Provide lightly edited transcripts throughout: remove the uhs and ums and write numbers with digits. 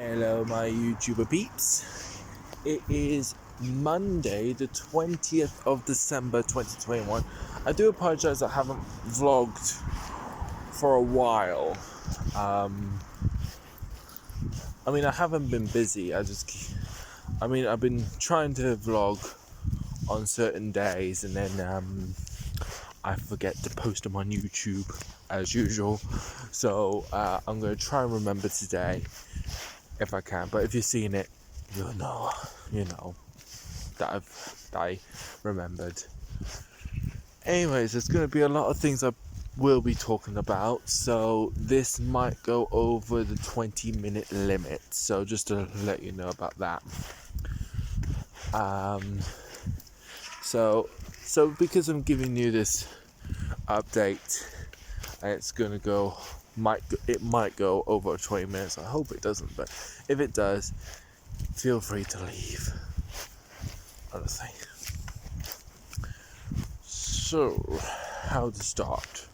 Hello, my YouTuber peeps. It is Monday, the 20th of December 2021. I do apologize, I haven't vlogged for a while. I haven't been busy. I've been trying to vlog on certain days, and then I forget to post them on YouTube as usual. So I'm going to try and remember today if I can. But if you're seeing it, you'll know, that I remembered. Anyways, there's going to be a lot of things I will be talking about, so this might go over the 20-minute limit. So just to let you know about that. So because I'm giving you this update, it's gonna it might go over 20 minutes. I hope it doesn't, but if it does, feel free to leave. Honestly. So, how to start?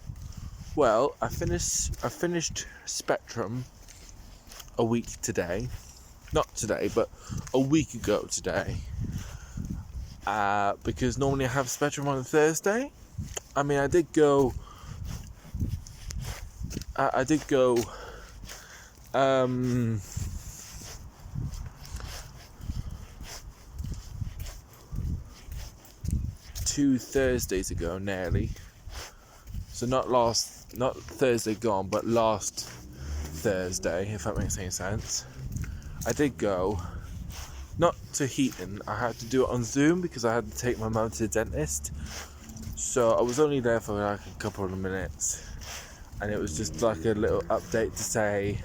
Well, I finished Spectrum a week today. Not today, but a week ago today. Because normally I have Spectrum on a Thursday. I did go 2 Thursdays ago, nearly. So not Thursday gone, but last Thursday, if that makes any sense. I did go, not to Heaton. I had to do it on Zoom because I had to take my mum to the dentist. So I was only there for like a couple of minutes, and it was just like a little update to say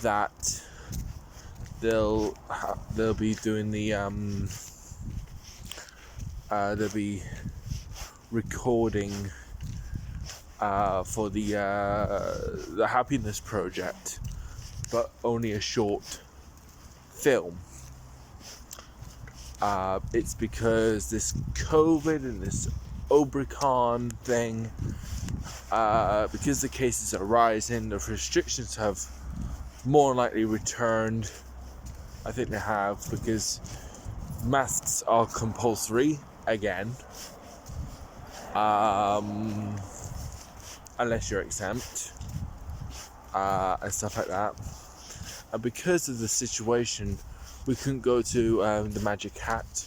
that they'll be doing they'll be recording for the Happiness Project, but only a short film. It's because this COVID and this Omicron thing, because the cases are rising, the restrictions have more likely returned. I think they have, because masks are compulsory again, unless you're exempt, and stuff like that. And because of the situation, we couldn't go to the Magic Hat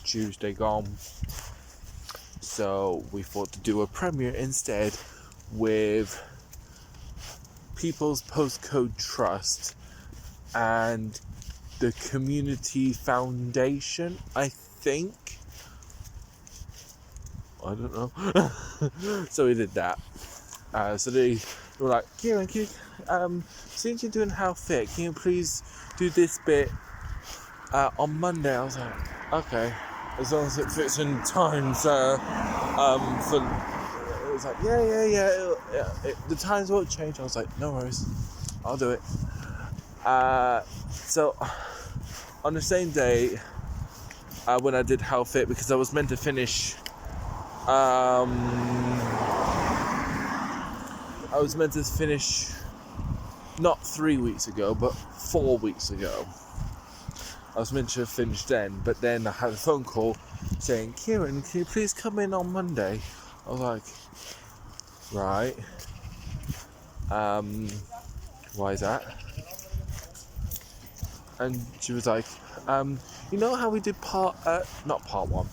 Tuesday gone, so we thought to do a premiere instead with People's Postcode Trust and the Community Foundation, I think. I don't know. So we did that. So they were like, Kieran, since you're doing How Fit, can you please do this bit on Monday? I was like, okay, as long as it fits in times. It was like, the times won't change. I was like, no worries, I'll do it. So on the same day when I did How Fit, because I was meant to finish not 3 weeks ago, but 4 weeks ago. I was meant to have finished then, but then I had a phone call saying, Kieran, can you please come in on Monday? I was like, right. Why is that? And she was like, you know how we did not part one.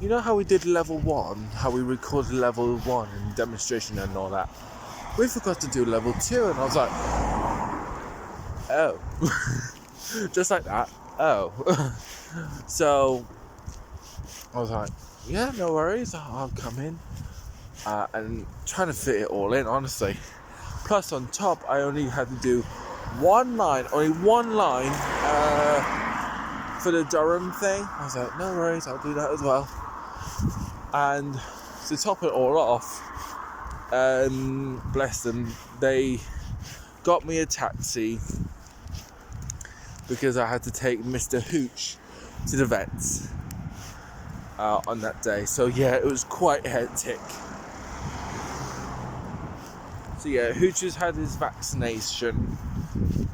You know how we did level 1, how we recorded level 1 and demonstration and all that? We forgot to do level 2, and I was like, oh. Just like that, oh. So I was like, yeah, no worries, I'll come in. And trying to fit it all in, honestly. Plus on top, I only had to do only one line for the Durham thing. I was like, no worries, I'll do that as well. And to top it all off, bless them, they got me a taxi because I had to take Mr. Hooch to the vets on that day. So yeah, it was quite hectic. So yeah, Hooch has had his vaccination.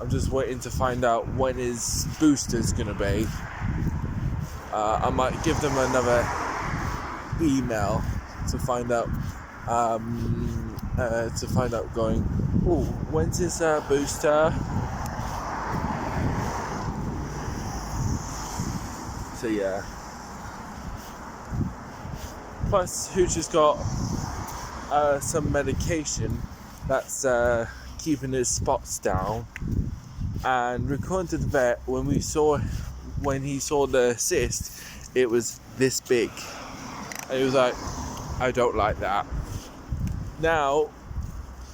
I'm just waiting to find out when his booster's gonna be. I might give them another email to find out. Going, oh, when's his booster? So yeah. Plus, Hooch has got some medication that's keeping his spots down. And according to the vet, when he saw the cyst, it was this big. And he was like, I don't like that. Now,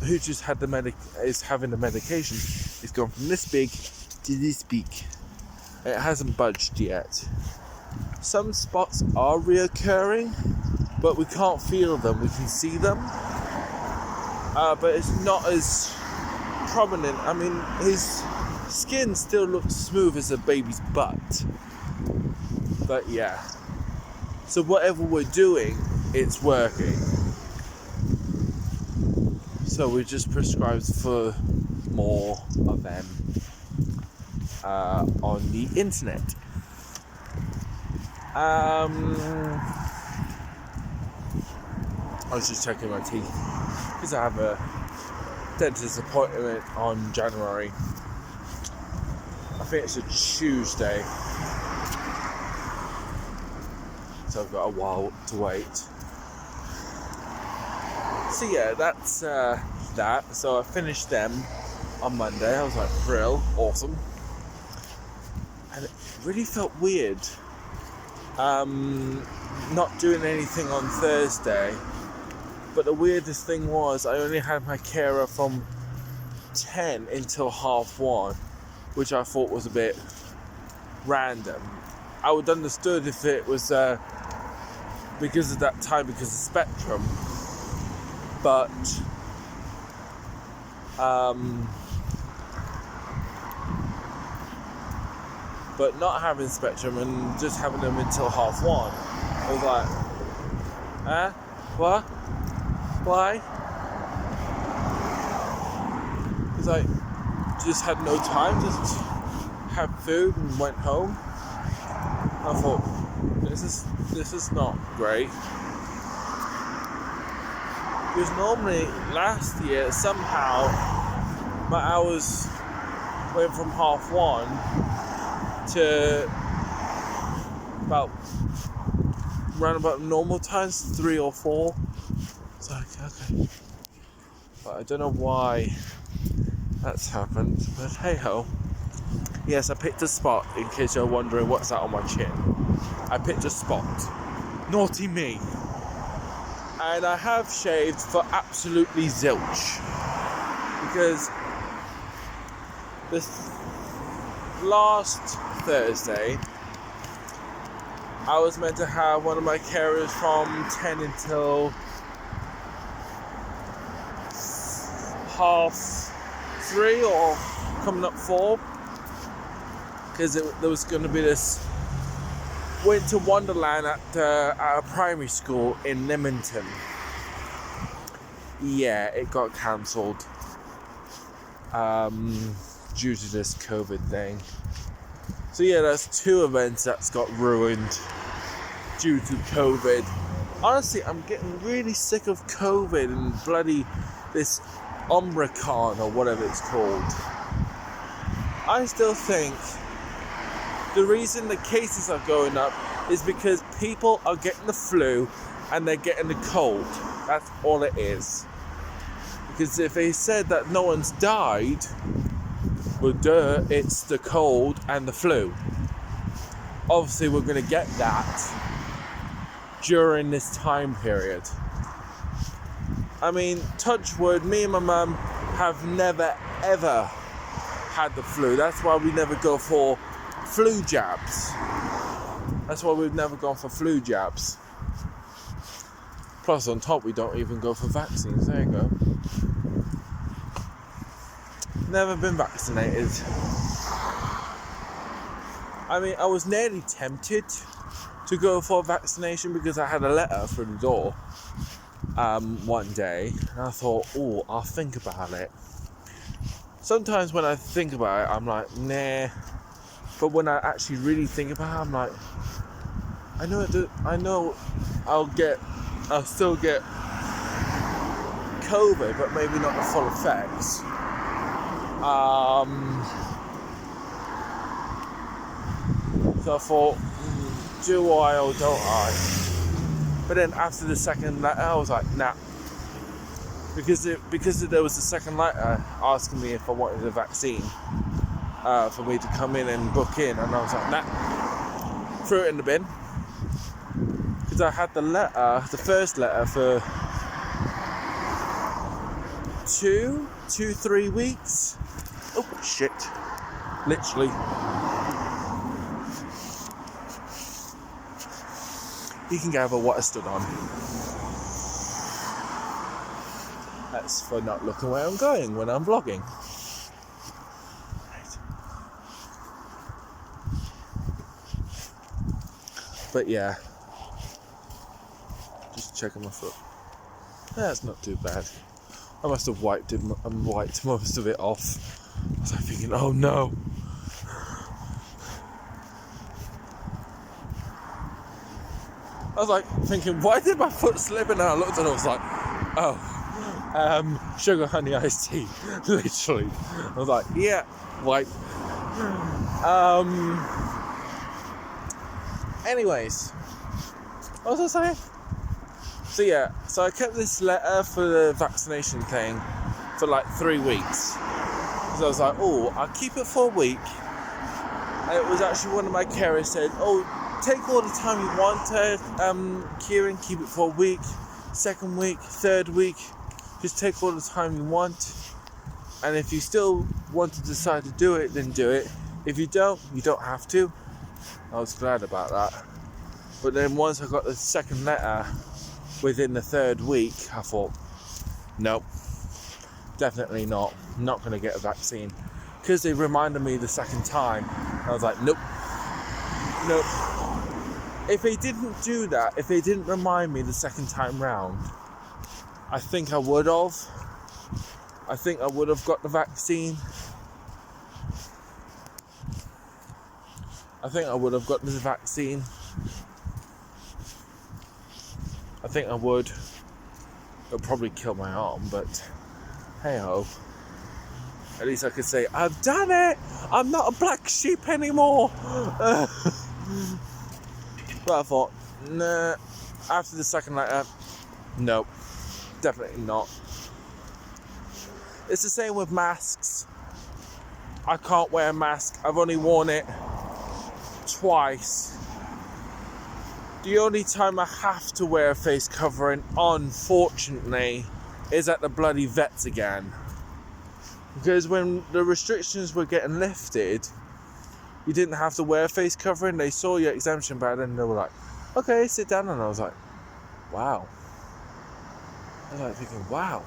Hooch has had is having the medication. It's gone from this big to this big. It hasn't budged yet. Some spots are reoccurring, but we can't feel them. We can see them, but it's not as prominent. I mean, his skin still looks smooth as a baby's butt. But yeah. So whatever we're doing, it's working. So we just prescribed for more of them on the internet. I was just checking my teeth because I have a dentist appointment on January. I think it's a Tuesday, so I've got a while to wait. So yeah, that's that. So I finished them on Monday. I was like, brill, awesome. And it really felt weird not doing anything on Thursday. But the weirdest thing was I only had my carer from 10 until 1:30, which I thought was a bit random. I would have understood if it was because of that time, because of Spectrum. But not having Spectrum and just having them until 1:30, I was like, what? Why? It's like, just had no time, just had food and went home. I thought, this is not great. Because normally last year somehow my hours went from 1:30 to round about normal times, 3 or 4. It's like, okay. But I don't know why that's happened, but hey ho. Yes, I picked a spot, in case you're wondering what's that on my chin. I picked a spot. Naughty me. And I have shaved for absolutely zilch. Because this last Thursday, I was meant to have one of my carers from 10 until 3:30 or coming up 4. Because there was going to be this winter wonderland at a primary school in Leamington. Yeah, it got cancelled due to this COVID thing. So yeah, there's 2 events that's got ruined due to COVID. Honestly, I'm getting really sick of COVID and bloody this Omicron or whatever it's called. I still think the reason the cases are going up is because people are getting the flu and they're getting the cold. That's all it is. Because if they said that no one's died, well, duh, it's the cold and the flu. Obviously, we're going to get that during this time period. I mean, touch wood, me and my mum have never, ever had the flu. That's why we never go for flu jabs. That's why we've never gone for flu jabs. Plus, on top, we don't even go for vaccines. There you go. Never been vaccinated. I mean, I was nearly tempted to go for a vaccination because I had a letter through the door. one day, and I thought, oh, I'll think about it. Sometimes when I think about it, I'm like, nah. But when I actually really think about it, I'm like, I know I'll still get COVID, but maybe not the full effects. So I thought, do I or don't I? But then after the second letter, I was like, nah. Because there was a second letter asking me if I wanted a vaccine for me to come in and book in, and I was like, nah. Threw it in the bin. Because I had the first letter for 3 weeks. Oh shit! Literally. You can gather what I stood on. That's for not looking where I'm going when I'm vlogging. Right. But yeah, just checking my foot. That's not too bad. I must have wiped most of it off. I was like thinking, oh no. I was like thinking, why did my foot slip? And I looked and I was like, oh, sugar honey iced tea. Literally. I was like, yeah, wipe. Anyways, what was I saying? So yeah, so I kept this letter for the vaccination thing for like 3 weeks. So I was like, oh, I'll keep it for a week. And it was actually one of my carers said, oh, take all the time you want to, Kieran, keep it for a week, second week, third week, just take all the time you want, and if you still want to decide to do it, then do it. If you don't have to. I was glad about that. But then once I got the second letter within the third week, I thought, nope, definitely not going to get a vaccine, because they reminded me the second time. I was like, nope. If they didn't do that, if they didn't remind me the second time round, I think I would have. I think I would have got the vaccine. I think I would. It'll probably kill my arm, but hey ho. At least I could say, I've done it! I'm not a black sheep anymore! But I thought, nah, after the second letter, nope, definitely not. It's the same with masks. I can't wear a mask. I've only worn it twice. The only time I have to wear a face covering, unfortunately, is at the bloody vets again. Because when the restrictions were getting lifted, you didn't have to wear a face covering. They saw your exemption badge and they were like, okay, sit down. And I was like, wow. I was like thinking, wow,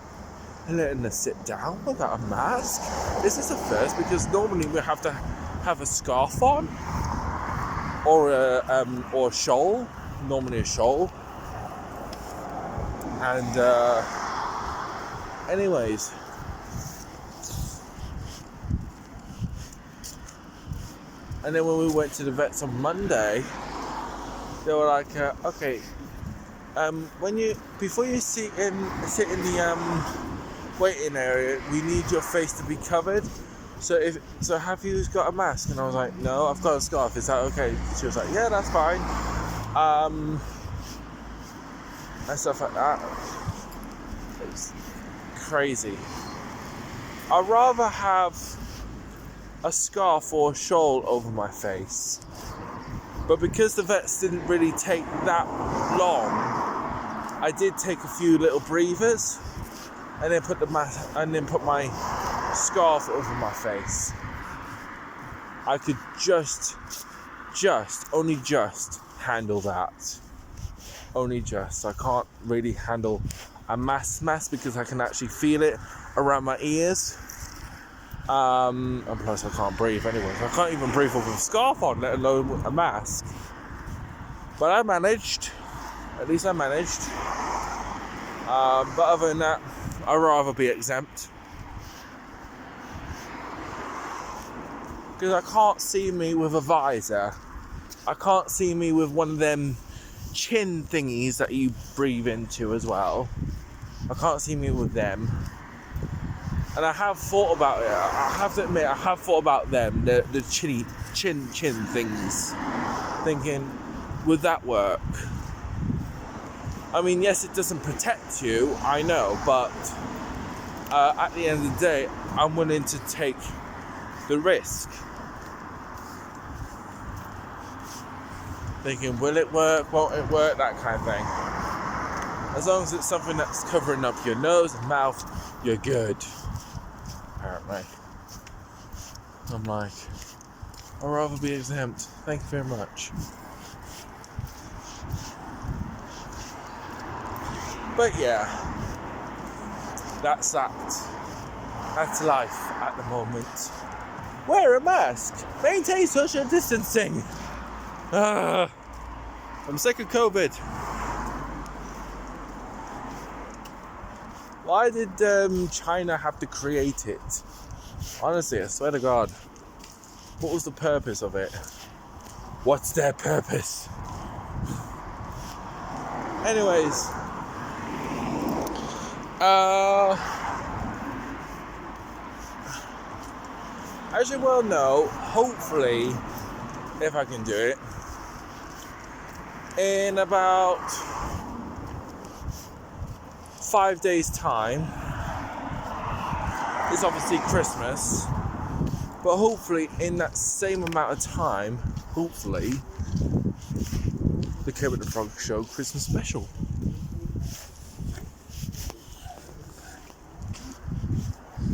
they're letting us sit down without a mask? Is this a first? Because normally we have to have a scarf on or a shawl, normally a shawl. And anyways, and then when we went to the vets on Monday, they were like, okay, before you sit in the waiting area, we need your face to be covered. So have you got a mask? And I was like, no, I've got a scarf. Is that okay? She was like, yeah, that's fine. And stuff like that. It's crazy. I'd rather have a scarf or a shawl over my face, but because the vets didn't really take that long, I did take a few little breathers and then put my scarf over my face. I could only just handle that. Only just. I can't really handle a mask because I can actually feel it around my ears. And plus I can't breathe anyway. So I can't even breathe with a scarf on, let alone a mask. But I managed. At least I managed. But other than that, I'd rather be exempt. Because I can't see me with a visor. I can't see me with one of them chin thingies that you breathe into as well. I can't see me with them. And I have thought about it. I have to admit, I have thought about them, the chin things. Thinking, would that work? I mean, yes, it doesn't protect you, I know, but at the end of the day, I'm willing to take the risk. Thinking, will it work, won't it work, that kind of thing. As long as it's something that's covering up your nose and mouth, you're good. Apparently. I'm like, I'd rather be exempt. Thank you very much. But yeah, that's that. That's life at the moment. Wear a mask. Maintain social distancing. I'm sick of COVID. Why did China have to create it? Honestly, I swear to God. What was the purpose of it? What's their purpose? Anyways. As you well know, hopefully, if I can do it, in about 5 days' time, it's obviously Christmas, but hopefully in that same amount of time, hopefully, the Kermit the Frog Show Christmas special.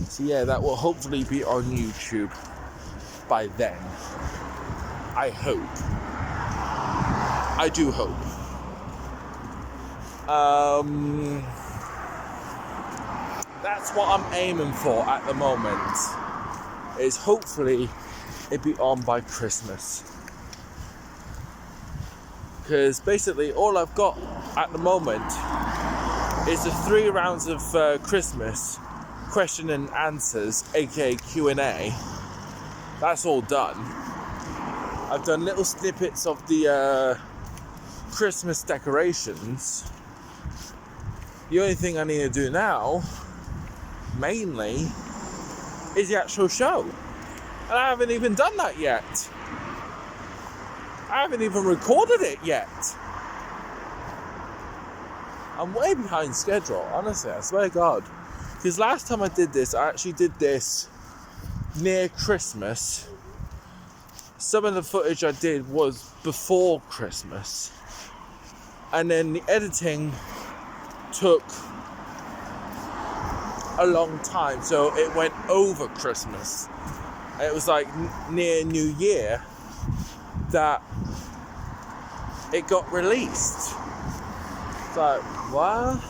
So yeah, that will hopefully be on YouTube by then. I hope. I do hope. That's what I'm aiming for at the moment. Is hopefully it be on by Christmas. Because basically all I've got at the moment is the 3 rounds of Christmas question and answers, aka Q&A. That's all done. I've done little snippets of the Christmas decorations. The only thing I need to do now, mainly, is the actual show. And I haven't even done that yet. I haven't even recorded it yet. I'm way behind schedule, honestly, I swear to God. Because last time I did this, I actually did this near Christmas. Some of the footage I did was before Christmas. And then the editing took a long time, so it went over Christmas. It was like near New Year that it got released. It's like, what?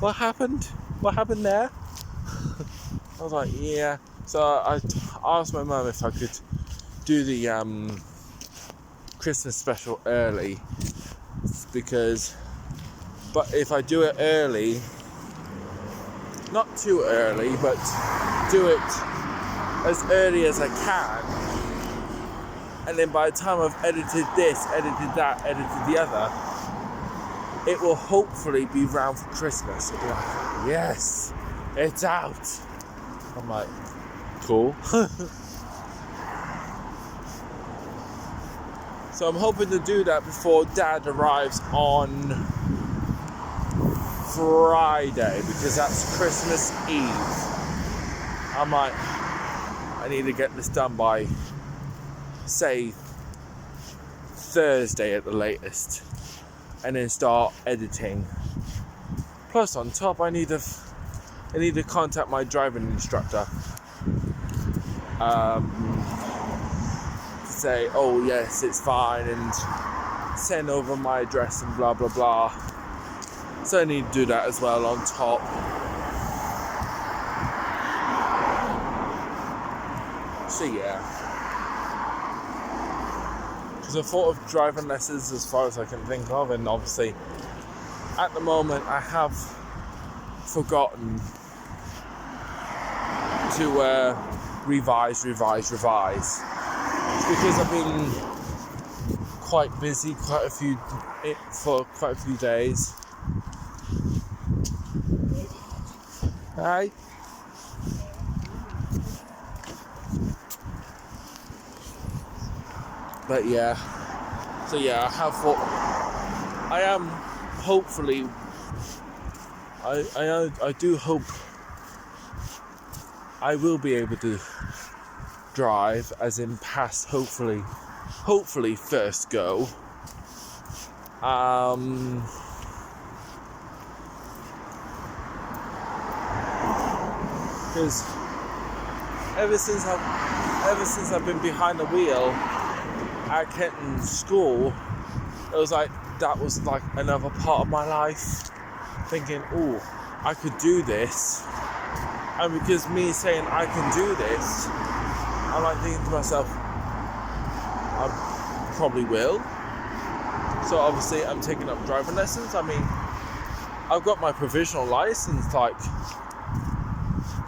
What happened? What happened there? I was like, yeah. So I asked my mum if I could do the Christmas special early, but if I do it early, not too early, but do it as early as I can, and then by the time I've edited this, edited that, edited the other, it will hopefully be round for Christmas. It'll be like, yes, it's out. I'm like, cool. So I'm hoping to do that before Dad arrives on Friday, because that's Christmas Eve. I'm like, I need to get this done by, say, Thursday at the latest, and then start editing. Plus, on top, I need to contact my driving instructor. Say, oh yes, it's fine, and send over my address and blah blah blah. So I need to do that as well on top. So yeah, because I thought of driving lessons as far as I can think of, and obviously at the moment I have forgotten to revise. It's because I've been quite busy for quite a few days. Hi. But yeah, so yeah, I am hopefully, I do hope I will be able to drive, as in pass, hopefully first go. Because ever since I've been behind the wheel at Kenton's school, it was like that was like another part of my life. Thinking, oh, I could do this, and because me saying I can do this, I'm like thinking to myself, I probably will. So obviously, I'm taking up driving lessons. I mean, I've got my provisional license like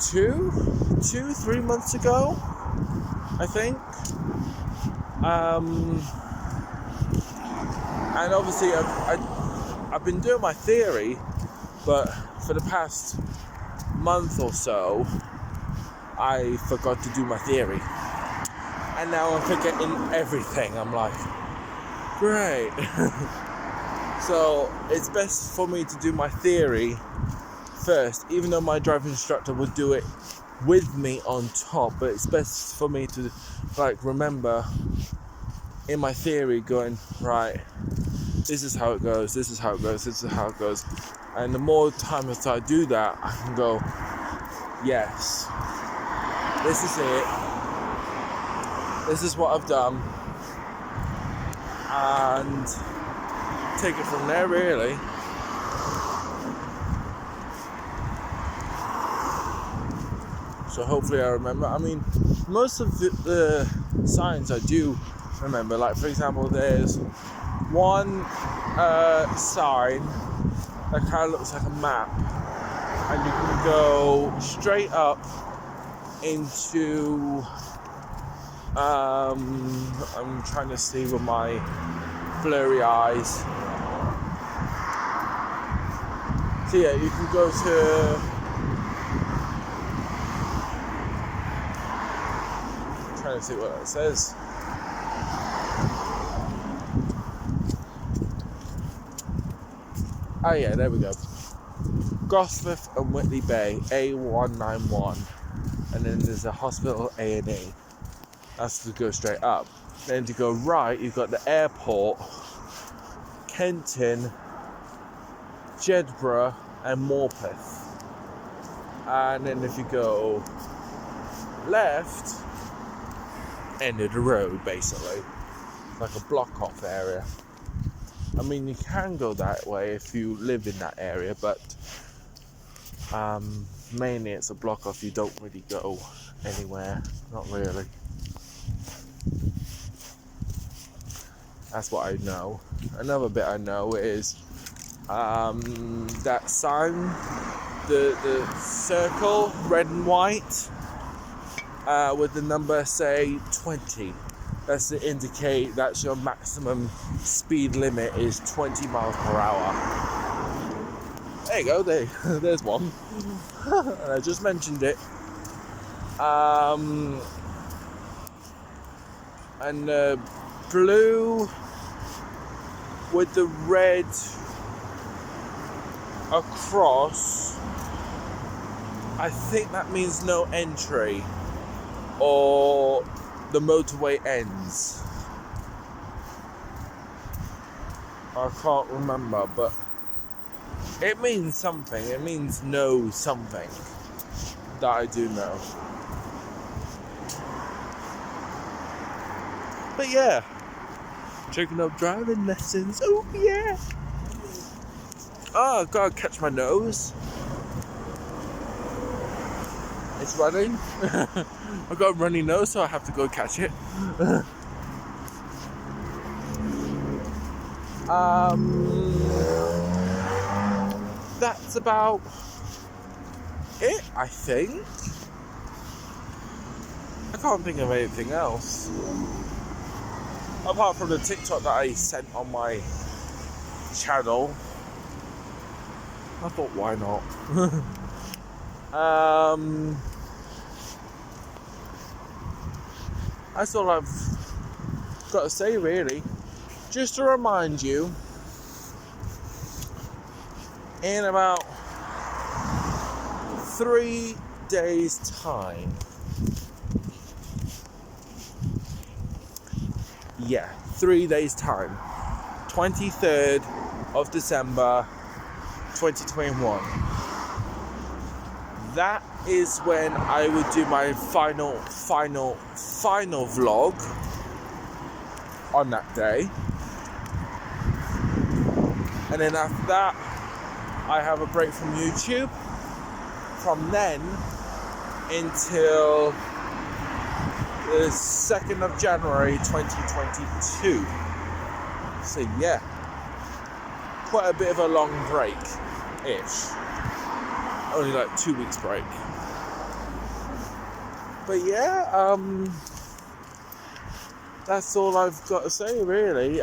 3 months ago, I think. And obviously I've been doing my theory, but for the past month or so I forgot to do my theory, and now I'm forgetting everything. I'm like, great. So it's best for me to do my theory first, even though my driving instructor would do it with me on top, but it's best for me to like remember in my theory going, right, this is how it goes, and the more times I do that, I can go, yes, this is it, this is what I've done, and take it from there, really. So hopefully I remember. I mean, most of the signs I do remember. Like, for example, there's one sign that kind of looks like a map, and you can go straight up into I'm trying to see with my blurry eyes. So yeah, you can go to, I'm trying to see what it says. Oh yeah, there we go. Gosforth and Whitley Bay, A191, and then there's a hospital, A&E. That's to go straight up. Then to go right, you've got the airport, Kenton, Jedburgh, and Morpeth. And then if you go left, end of the road, basically, like a block off area. I mean, you can go that way if you live in that area, but mainly it's a block off. You don't really go anywhere, not really. That's what I know. Another bit I know is that sign, the circle, red and white, with the number, say, 20. That's to indicate that your maximum speed limit is 20 miles per hour. There you go, there's one. And I just mentioned it. And blue with the red across, I think that means no entry, or the motorway ends. I can't remember, but it means something. It means no something that I do know. But yeah, taking up driving lessons. Oh yeah. Oh, I've got to catch my nose. It's running. I've got a runny nose, so I have to go catch it. that's about it, I think. I can't think of anything else. Apart from the TikTok that I sent on my channel. I thought, why not? That's all I've got to say, really. Just to remind you, in about 3 days' time, 3 days' time, 23rd of December 2021. That is when I would do my final vlog on that day. And then after that, I have a break from YouTube from then until the 2nd of January 2022. So yeah, quite a bit of a long break-ish. Only like 2 weeks break. But yeah, that's all I've got to say, really.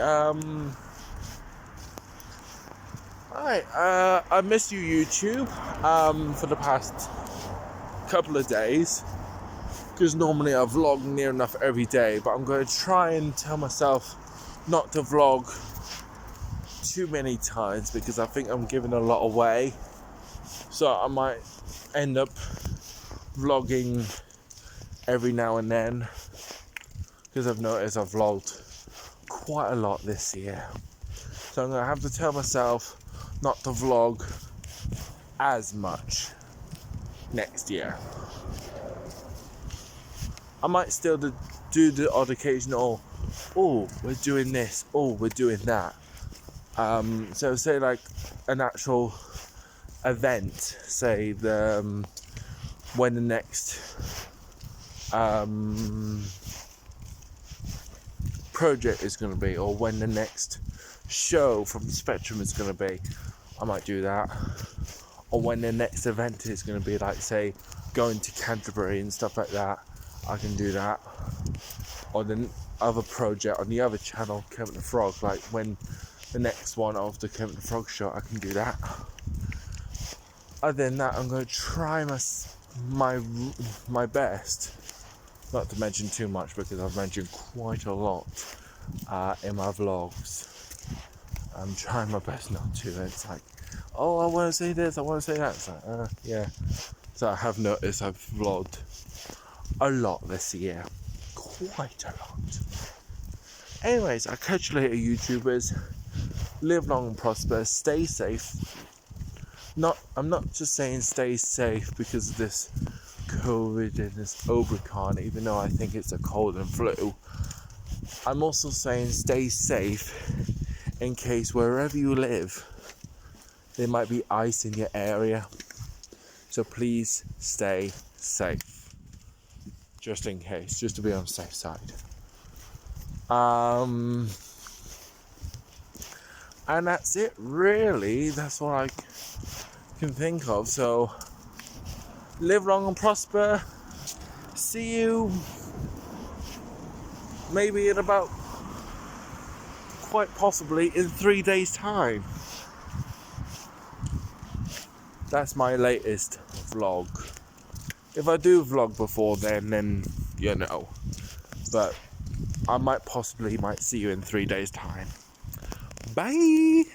Alright, I missed you, YouTube, for the past couple of days, because normally I vlog near enough every day, but I'm going to try and tell myself not to vlog too many times, because I think I'm giving a lot away. So I might end up vlogging every now and then, because I've noticed I've vlogged quite a lot this year. So I'm going to have to tell myself not to vlog as much next year. I might still do the odd occasional, oh, we're doing this, oh, we're doing that. So say like an actual event, say when the next project is going to be, or when the next show from Spectrum is going to be, I might do that. Or when the next event is going to be, like say going to Canterbury and stuff like that, I can do that. Or the other project on the other channel, Kevin the Frog, like when the next one of the Kevin the Frog show, I can do that. Other than that, I'm going to try my best not to mention too much, because I've mentioned quite a lot in my vlogs. I'm trying my best not to. It's like, oh, I want to say this, I want to say that. It's like, yeah. So I have noticed I've vlogged a lot this year. Quite a lot. Anyways, I'll catch you later, YouTubers. Live long and prosper. Stay safe. I'm not just saying stay safe because of this COVID and this Omicron, even though I think it's a cold and flu. I'm also saying stay safe in case wherever you live, there might be ice in your area. So please stay safe. Just in case, just to be on the safe side. And that's it, really. That's all I can think of. So live long and prosper. See you maybe in about, quite possibly in 3 days' time. That's my latest vlog. If I do vlog before then you know. But I might see you in 3 days' time. Bye!